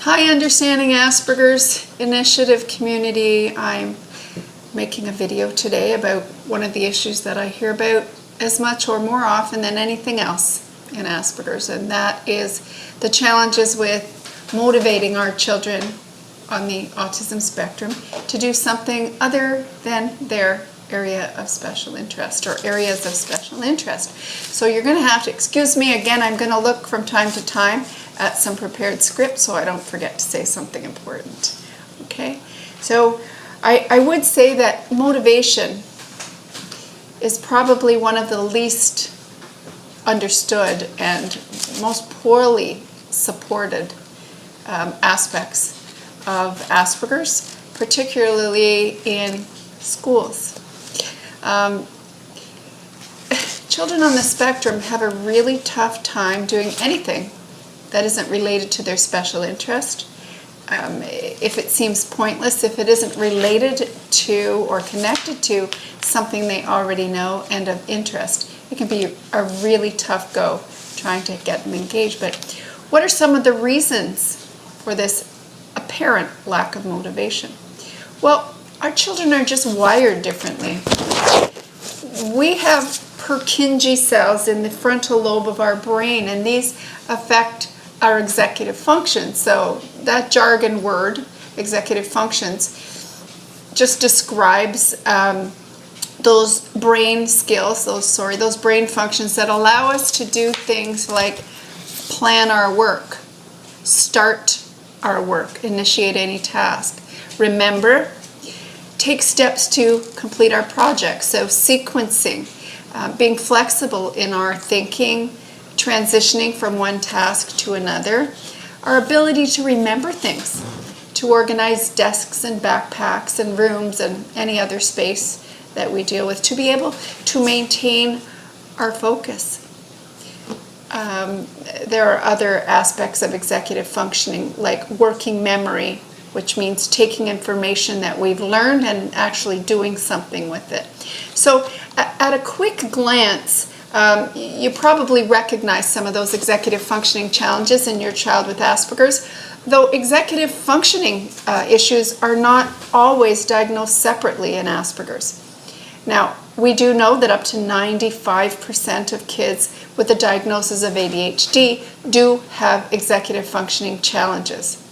Hi, Understanding Asperger's Initiative community. I'm making a video today about one of the issues that I hear about as much or more often than anything else in Asperger's, and that is the challenges with motivating our children on the autism spectrum to do something other than their area of special interest or areas of special interest. So you're going to have to excuse me again. I'm going to look from time to time at some prepared script so I don't forget to say something important. Okay, so I would say that motivation is probably one of the least understood and most poorly supported aspects of Asperger's, particularly in schools. Children on the spectrum have a really tough time doing anything that isn't related to their special interest. If it seems pointless, if it isn't related to or connected to something they already know and of interest, it can be a really tough go trying to get them engaged. But what are some of the reasons for this apparent lack of motivation? Well, our children are just wired differently. We have Purkinje cells in the frontal lobe of our brain, and these affect our executive function. So that jargon word, executive functions, just describes those brain skills, those brain functions that allow us to do things like plan our work, start our work, initiate any task, remember, take steps to complete our projects. So sequencing, being flexible in our thinking, transitioning from one task to another, our ability to remember things, to organize desks and backpacks and rooms and any other space that we deal with, to be able to maintain our focus. There are other aspects of executive functioning, like working memory, which means taking information that we've learned and actually doing something with it. So at a quick glance, you probably recognize some of those executive functioning challenges in your child with Asperger's, though executive functioning issues are not always diagnosed separately in Asperger's. Now, we do know that up to 95% of kids with a diagnosis of ADHD do have executive functioning challenges.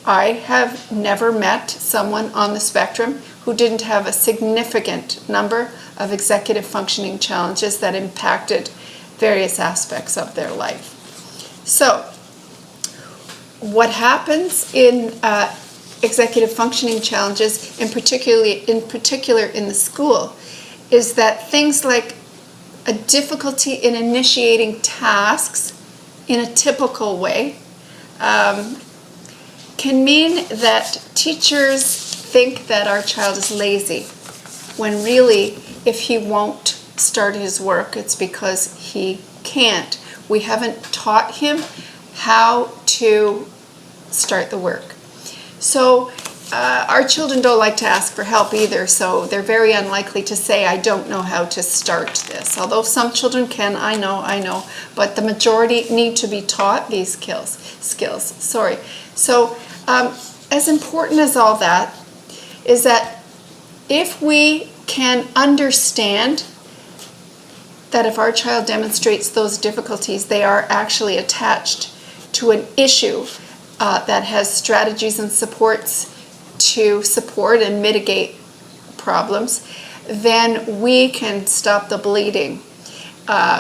I have never met someone on the spectrum who didn't have a significant number of executive functioning challenges that impacted various aspects of their life. So, what happens in executive functioning challenges, in particular in the school, is that things like a difficulty in initiating tasks in a typical way can mean that teachers think that our child is lazy, when really, if he won't start his work, it's because he can't. We haven't taught him how to start the work. So our children don't like to ask for help either, so they're very unlikely to say, I don't know how to start this. Although some children can, I know, but the majority need to be taught these skills. So as important as all that is that if we can understand that if our child demonstrates those difficulties, they are actually attached to an issue that has strategies and supports to support and mitigate problems, then we can stop the bleeding.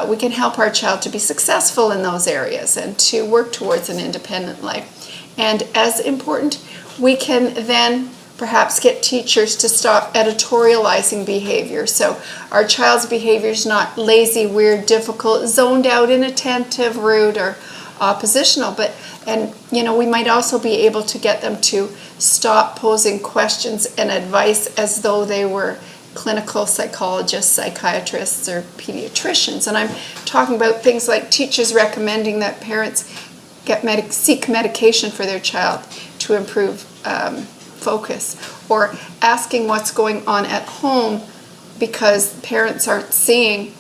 We can help our child to be successful in those areas and to work towards an independent life. And as important, we can then perhaps get teachers to stop editorializing behavior. So our child's behavior is not lazy, weird, difficult, zoned out, inattentive, rude, or oppositional, we might also be able to get them to stop posing questions and advice as though they were clinical psychologists, psychiatrists, or pediatricians. And I'm talking about things like teachers recommending that parents seek medication for their child to improve focus, or asking what's going on at home because parents aren't seeing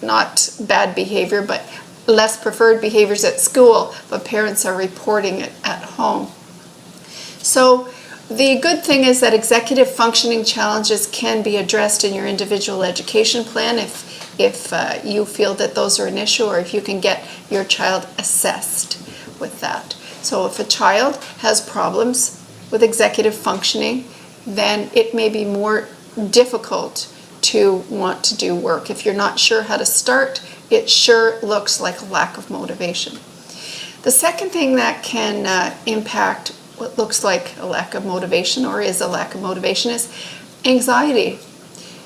not bad behavior, but less preferred behaviors at school, but parents are reporting it at home. So the good thing is that executive functioning challenges can be addressed in your individual education plan if you feel that those are an issue, or if you can get your child assessed with that. So if a child has problems with executive functioning, then it may be more difficult to want to do work. If you're not sure how to start, it sure looks like a lack of motivation. The second thing that can impact what looks like a lack of motivation, or is a lack of motivation, is anxiety.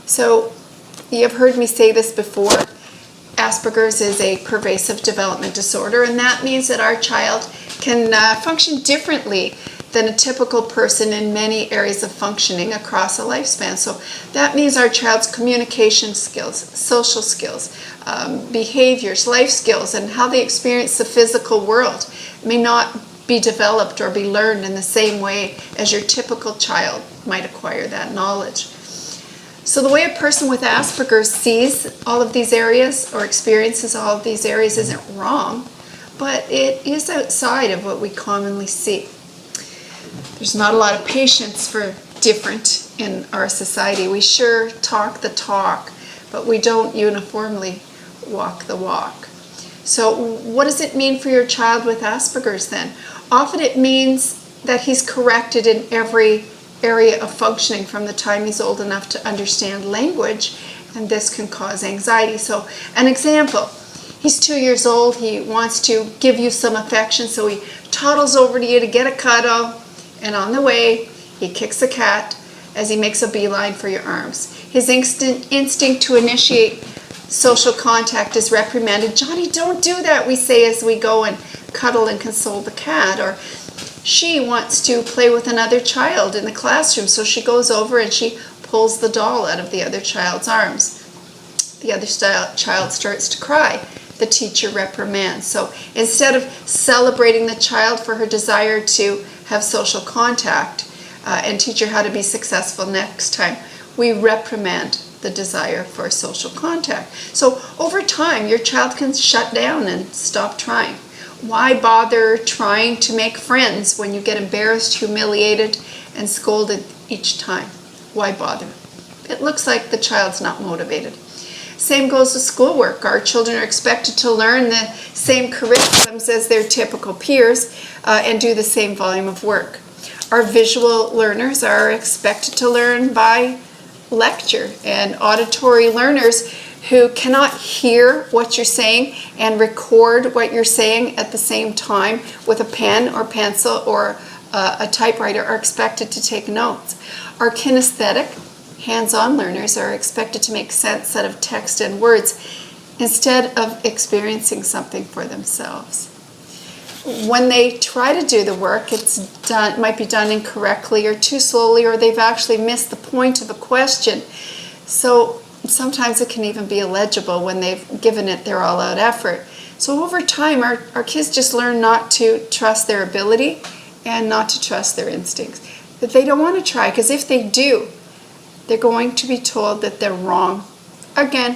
So you've heard me say this before. Asperger's is a pervasive development disorder, and that means that our child can function differently than a typical person in many areas of functioning across a lifespan. So that means our child's communication skills, social skills, behaviors, life skills, and how they experience the physical world may not be developed or be learned in the same way as your typical child might acquire that knowledge. So the way a person with Asperger's sees all of these areas or experiences all of these areas isn't wrong, but it is outside of what we commonly see. There's not a lot of patience for different in our society. We sure talk the talk, but we don't uniformly walk the walk. So what does it mean for your child with Asperger's then? Often it means that he's corrected in every area of functioning from the time he's old enough to understand language, and this can cause anxiety. So an example, he's 2 years old, he wants to give you some affection, so he toddles over to you to get a cuddle, and on the way he kicks a cat as he makes a beeline for your arms. His instinct to initiate social contact is reprimanded. "Johnny, don't do that," we say as we go and cuddle and console the cat. Or she wants to play with another child in the classroom, so she goes over and she pulls the doll out of the other child's arms. The other child starts to cry. The teacher reprimands. So instead of celebrating the child for her desire to have social contact and teach her how to be successful next time, we reprimand the desire for social contact. So over time, your child can shut down and stop trying. Why bother trying to make friends when you get embarrassed, humiliated, and scolded each time? Why bother? It looks like the child's not motivated. Same goes with schoolwork. Our children are expected to learn the same curriculums as their typical peers and do the same volume of work. Our visual learners are expected to learn by lecture, and auditory learners who cannot hear what you're saying and record what you're saying at the same time with a pen or pencil or a typewriter are expected to take notes. Our kinesthetic, hands-on learners are expected to make sense out of text and words instead of experiencing something for themselves. When they try to do the work, it might be done incorrectly or too slowly, or they've actually missed the point of a question. So sometimes it can even be illegible when they've given it their all-out effort. So over time, our kids just learn not to trust their ability and not to trust their instincts. That they don't want to try, because if they do, they're going to be told that they're wrong again.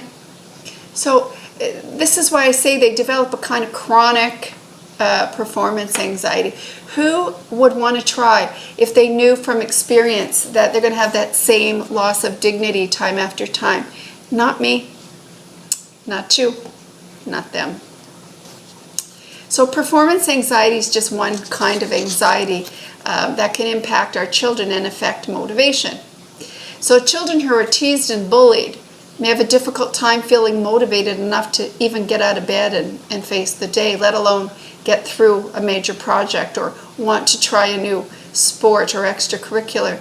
So this is why I say they develop a kind of chronic performance anxiety. Who would want to try if they knew from experience that they're going to have that same loss of dignity time after time? Not me, not you, not them. So performance anxiety is just one kind of anxiety that can impact our children and affect motivation. So children who are teased and bullied may have a difficult time feeling motivated enough to even get out of bed and face the day, let alone get through a major project or want to try a new sport or extracurricular.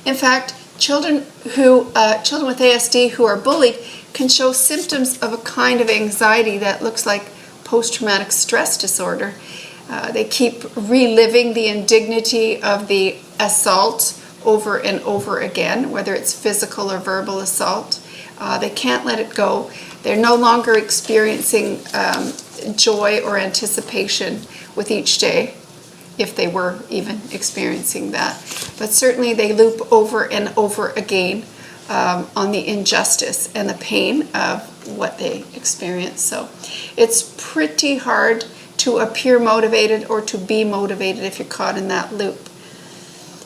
In fact, children with ASD who are bullied can show symptoms of a kind of anxiety that looks like post-traumatic stress disorder. They keep reliving the indignity of the assault over and over again, whether it's physical or verbal assault. They can't let it go. They're no longer experiencing joy or anticipation with each day, if they were even experiencing that. But certainly they loop over and over again on the injustice and the pain of what they experience. So it's pretty hard to appear motivated or to be motivated if you're caught in that loop.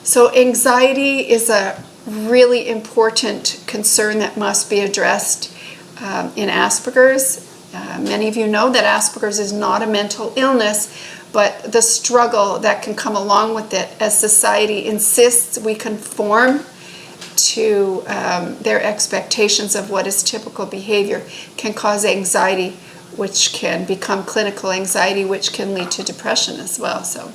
So anxiety is a really important concern that must be addressed in Asperger's. Many of you know that Asperger's is not a mental illness, but the struggle that can come along with it as society insists we conform to their expectations of what is typical behavior can cause anxiety, which can become clinical anxiety, which can lead to depression as well. So